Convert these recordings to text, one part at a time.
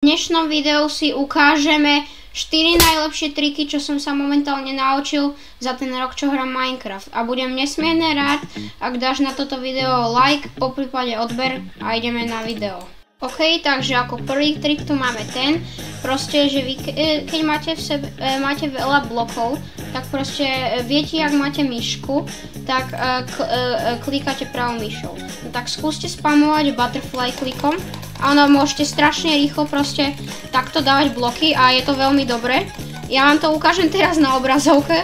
V dnešnom videu si ukážeme 4 najlepšie triky, čo som sa momentálne naučil za ten rok, čo hrám Minecraft. A budem nesmierne rád, ak dáš na toto video like, poprípade odber a ideme na video. OK, takže ako prvý trik tu máme ten, proste, že vy keď máte veľa blokov, tak proste viete, ak máte myšku, tak klikáte pravou myšou. No tak skúste spamovať butterfly klikom a ono môžete strašne rýchlo proste takto dávať bloky a je to veľmi dobré. Ja vám to ukážem teraz na obrazovke.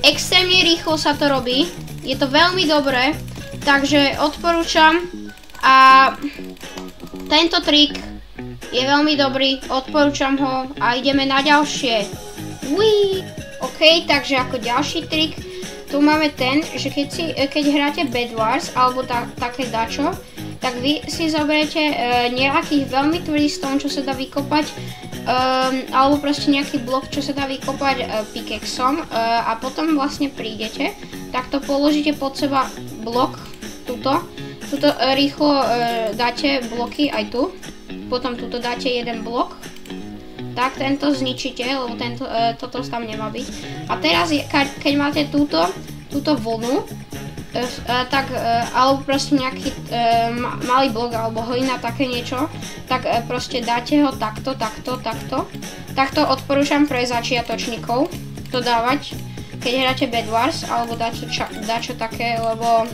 Extrémne rýchlo sa to robí, je to veľmi dobré, takže odporúčam a tento trik je veľmi dobrý, odporúčam ho a ideme na ďalšie. OK, takže ako ďalší trik, tu máme ten, že keď hráte Bed Wars alebo také dačo, tak vy si zoberiete nejakých veľmi tvrdý stone, čo sa dá vykopať, alebo proste nejaký blok, čo sa dá vykopať pickaxeom a potom vlastne prídete, takto položíte pod seba blok, tuto rýchlo dáte bloky aj tu, potom tuto dáte jeden blok, tak tento zničíte, lebo toto tam nemá byť. A teraz, keď máte túto vlnu, tak, alebo proste nejaký malý blok, alebo hlina, také niečo, tak proste dáte ho takto. Takto odporúčam pre začiatočníkov to dávať, keď hráte Bed Wars, alebo dačo také, lebo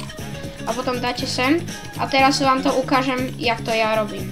a potom dáte sem. A teraz vám to ukážem, jak to ja robím.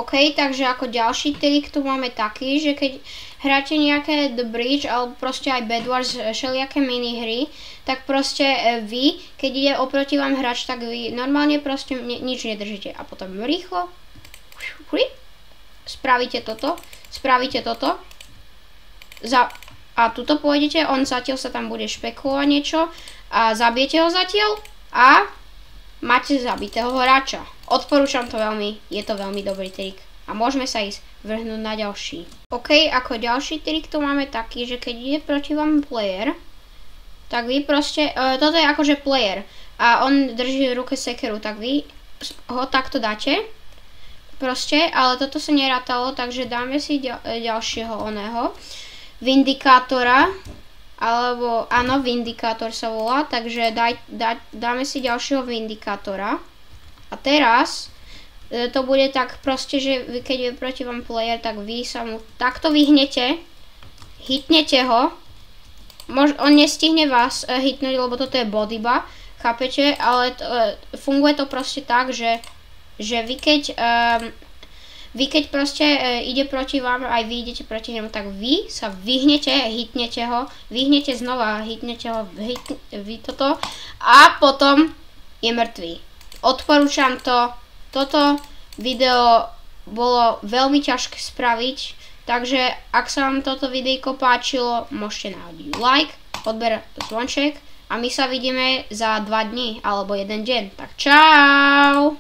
OK, takže ako ďalší trik tu máme taký, že keď hráte nejaké The Bridge alebo proste aj Bed Wars, všelijaké minihry, tak proste vy, keď ide oproti vám hráč, tak vy normálne proste nič nedržíte a potom rýchlo spravíte toto a tuto pôjdete, on zatiaľ sa tam bude špekulovať niečo a zabijete ho zatiaľ a máte zabitého hráča. Odporúčam to veľmi, je to veľmi dobrý trik. A môžeme sa ísť vrhnúť na ďalší. OK, ako ďalší trik tu máme taký, že keď ide proti vám player, tak vy proste, toto je akože player a on drží v ruke sekeru, tak vy ho takto dáte. Proste, ale toto sa nerátalo, takže dáme si ďalšieho oného. Vindikátora. Alebo, áno, Vindikátor sa volá, takže dáme si ďalšieho Vindikátora. A teraz to bude tak proste, že keď je proti vám player, tak vy sa mu takto vyhnete, hitnete ho. On nestihne vás hitnúť, lebo toto je bodyba, chápete? Ale funguje to proste tak, že vy keď proste ide proti vám, aj vy idete proti nemu, tak vy sa vyhnete, hitnete ho, vyhnete znova, hitnete ho, vy toto a potom je mŕtvý. Odporúčam to, toto video bolo veľmi ťažké spraviť, takže ak sa vám toto videjko páčilo, môžete nahodiť like, odber zvonček a my sa vidíme za 2 dní alebo 1 deň. Tak čau!